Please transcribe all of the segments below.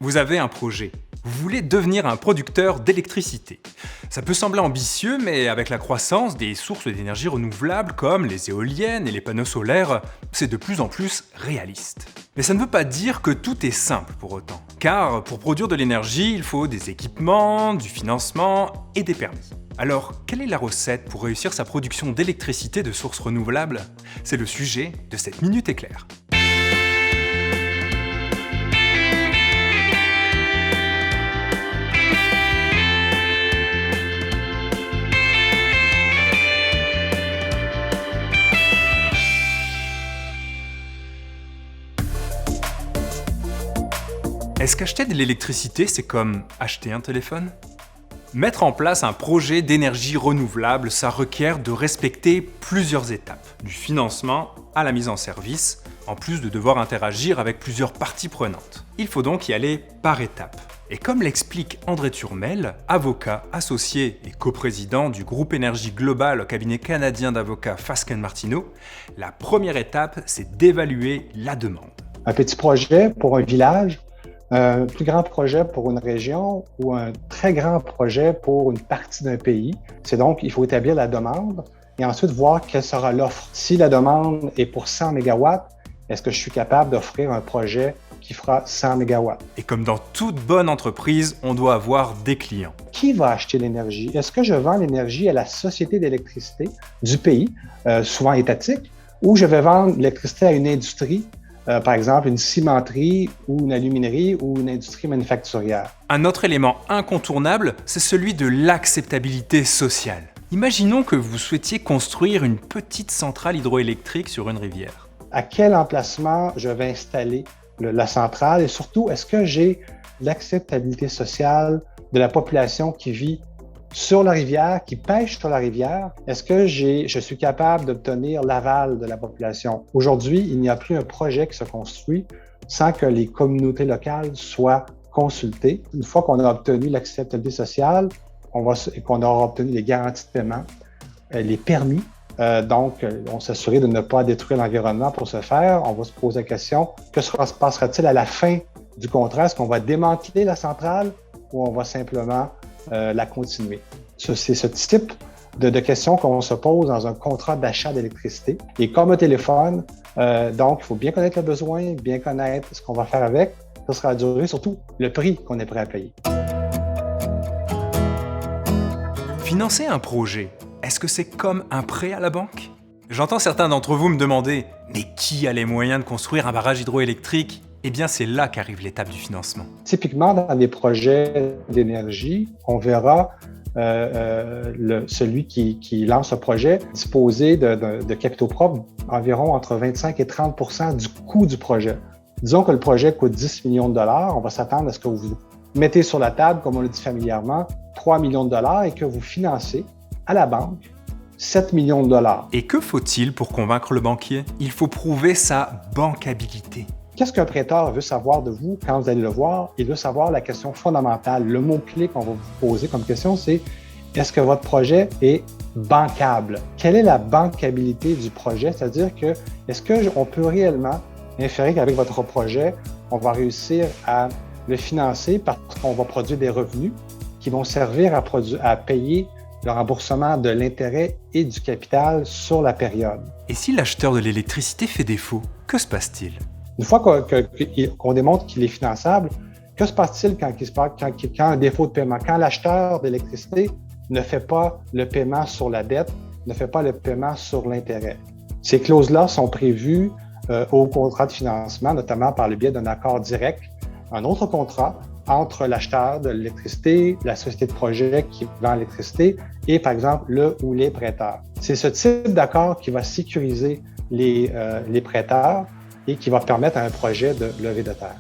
Vous avez un projet. Vous voulez devenir un producteur d'électricité. Ça peut sembler ambitieux, mais avec la croissance des sources d'énergie renouvelables comme les éoliennes et les panneaux solaires, c'est de plus en plus réaliste. Mais ça ne veut pas dire que tout est simple pour autant. Car pour produire de l'énergie, il faut des équipements, du financement et des permis. Alors, quelle est la recette pour réussir sa production d'électricité de sources renouvelables? C'est le sujet de cette Minute Éclair. Est-ce qu'acheter de l'électricité, c'est comme acheter un téléphone? Mettre en place un projet d'énergie renouvelable, ça requiert de respecter plusieurs étapes, du financement à la mise en service, en plus de devoir interagir avec plusieurs parties prenantes. Il faut donc y aller par étapes. Et comme l'explique André Turmel, avocat associé et coprésident du groupe Énergie Globale au cabinet canadien d'avocats Fasken Martineau, la première étape, c'est d'évaluer la demande. Un petit projet pour un village, un plus grand projet pour une région ou un très grand projet pour une partie d'un pays. C'est donc, il faut établir la demande et ensuite voir quelle sera l'offre. Si la demande est pour 100 MW, est-ce que je suis capable d'offrir un projet qui fera 100 MW? Et comme dans toute bonne entreprise, on doit avoir des clients. Qui va acheter l'énergie? Est-ce que je vends l'énergie à la société d'électricité du pays, souvent étatique, ou je vais vendre l'électricité à une industrie? Par exemple, une cimenterie ou une aluminerie ou une industrie manufacturière. Un autre élément incontournable, c'est celui de l'acceptabilité sociale. Imaginons que vous souhaitiez construire une petite centrale hydroélectrique sur une rivière. À quel emplacement je vais installer la centrale et surtout, est-ce que j'ai l'acceptabilité sociale de la population qui vit sur la rivière, qui pêche sur la rivière? Est-ce que je suis capable d'obtenir l'aval de la population? Aujourd'hui, il n'y a plus un projet qui se construit sans que les communautés locales soient consultées. Une fois qu'on a obtenu l'acceptabilité sociale, qu'on aura obtenu les garanties de paiement, les permis, donc on s'assurer de ne pas détruire l'environnement pour ce faire. On va se poser la question, que se passera-t-il à la fin du contrat? Est-ce qu'on va démanteler la centrale ou on va simplement la continuer? C'est ce type de questions qu'on se pose dans un contrat d'achat d'électricité. Et comme un téléphone, donc il faut bien connaître le besoin, bien connaître ce qu'on va faire avec. Ça sera la durée, surtout le prix qu'on est prêt à payer. Financer un projet, est-ce que c'est comme un prêt à la banque? J'entends certains d'entre vous me demander « Mais qui a les moyens de construire un barrage hydroélectrique ?» Eh bien, c'est là qu'arrive l'étape du financement. Typiquement, dans les projets d'énergie, on verra celui qui lance un projet disposer de capitaux propres environ entre 25 et 30 % du coût du projet. Disons que le projet coûte 10 millions de dollars, on va s'attendre à ce que vous mettez sur la table, comme on le dit familièrement, 3 millions de dollars et que vous financez à la banque 7 millions de dollars. Et que faut-il pour convaincre le banquier? Il faut prouver sa bancabilité. Qu'est-ce qu'un prêteur veut savoir de vous quand vous allez le voir? Il veut savoir la question fondamentale. Le mot-clé qu'on va vous poser comme question, c'est est-ce que votre projet est bancable? Quelle est la bancabilité du projet? C'est-à-dire que est-ce qu'on peut réellement inférer qu'avec votre projet, on va réussir à le financer parce qu'on va produire des revenus qui vont servir à payer le remboursement de l'intérêt et du capital sur la période. Et si l'acheteur de l'électricité fait défaut, que se passe-t-il? Une fois qu'on démontre qu'il est finançable, que se passe-t-il quand un défaut de paiement? Quand l'acheteur d'électricité ne fait pas le paiement sur la dette, ne fait pas le paiement sur l'intérêt. Ces clauses-là sont prévues au contrat de financement, notamment par le biais d'un accord direct, un autre contrat entre l'acheteur de l'électricité, la société de projet qui vend l'électricité et, par exemple, le ou les prêteurs. C'est ce type d'accord qui va sécuriser les prêteurs et qui va permettre à un projet de lever de terre.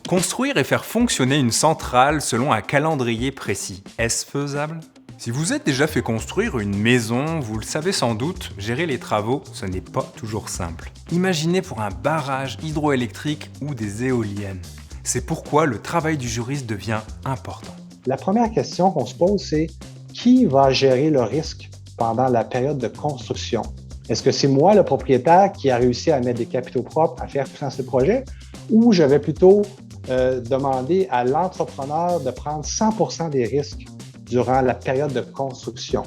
Construire et faire fonctionner une centrale selon un calendrier précis, est-ce faisable? Si vous êtes déjà fait construire une maison, vous le savez sans doute, gérer les travaux, ce n'est pas toujours simple. Imaginez pour un barrage hydroélectrique ou des éoliennes. C'est pourquoi le travail du juriste devient important. La première question qu'on se pose, c'est qui va gérer le risque pendant la période de construction? Est-ce que c'est moi, le propriétaire, qui a réussi à mettre des capitaux propres à faire financer le projet? ou je vais plutôt demander à l'entrepreneur de prendre 100% des risques durant la période de construction.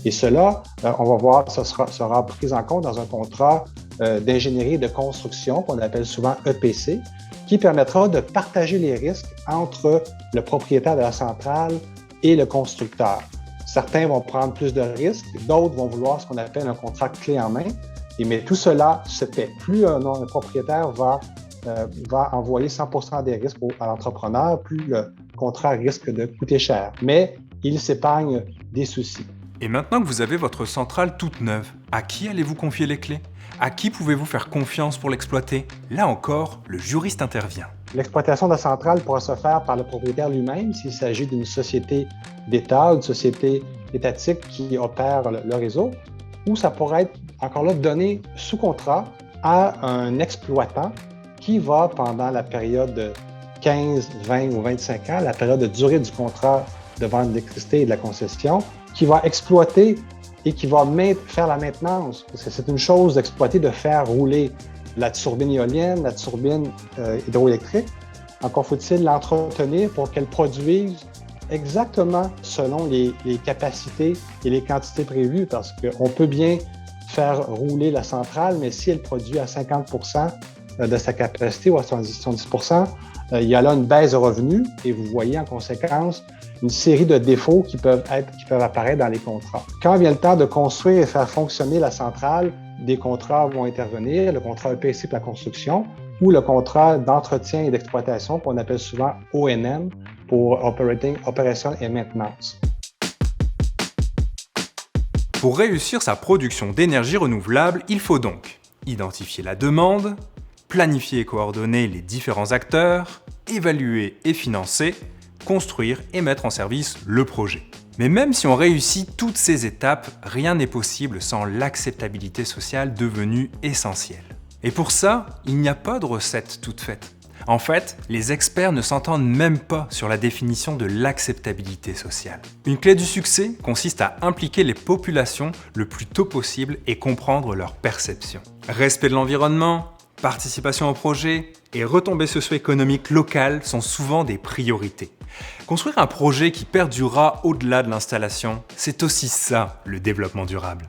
Et cela, on va voir, ça sera pris en compte dans un contrat d'ingénierie de construction qu'on appelle souvent EPC, qui permettra de partager les risques entre le propriétaire de la centrale et le constructeur. Certains vont prendre plus de risques, d'autres vont vouloir ce qu'on appelle un contrat clé en main. Mais tout cela se fait. Plus un propriétaire va envoyer 100% des risques à l'entrepreneur, plus le contrat risque de coûter cher. Mais il s'épargne des soucis. Et maintenant que vous avez votre centrale toute neuve, à qui allez-vous confier les clés? À qui pouvez-vous faire confiance pour l'exploiter? Là encore, le juriste intervient. L'exploitation de la centrale pourra se faire par le propriétaire lui-même s'il s'agit d'une société d'État, une société étatique qui opère le réseau, ou ça pourrait être encore là donné sous contrat à un exploitant qui va, pendant la période de 15, 20 ou 25 ans, la période de durée du contrat de vente d'électricité et de la concession, qui va exploiter et qui va faire la maintenance. Parce que c'est une chose d'exploiter, de faire rouler la turbine éolienne, la turbine hydroélectrique. Encore faut-il l'entretenir pour qu'elle produise exactement selon les capacités et les quantités prévues, parce qu'on peut bien faire rouler la centrale, mais si elle produit à 50% de sa capacité ou à 70%, il y a là une baisse de revenus et vous voyez en conséquence une série de défauts qui peuvent apparaître dans les contrats. Quand vient le temps de construire et faire fonctionner la centrale, des contrats vont intervenir, le contrat EPC pour la construction ou le contrat d'entretien et d'exploitation qu'on appelle souvent ONM pour Opération et Maintenance. Pour réussir sa production d'énergie renouvelable, il faut donc identifier la demande, planifier et coordonner les différents acteurs, évaluer et financer, construire et mettre en service le projet. Mais même si on réussit toutes ces étapes, rien n'est possible sans l'acceptabilité sociale devenue essentielle. Et pour ça, il n'y a pas de recette toute faite. En fait, les experts ne s'entendent même pas sur la définition de l'acceptabilité sociale. Une clé du succès consiste à impliquer les populations le plus tôt possible et comprendre leur perception. Respect de l'environnement, participation au projet et retombées socio-économiques locales sont souvent des priorités. Construire un projet qui perdurera au-delà de l'installation, c'est aussi ça le développement durable.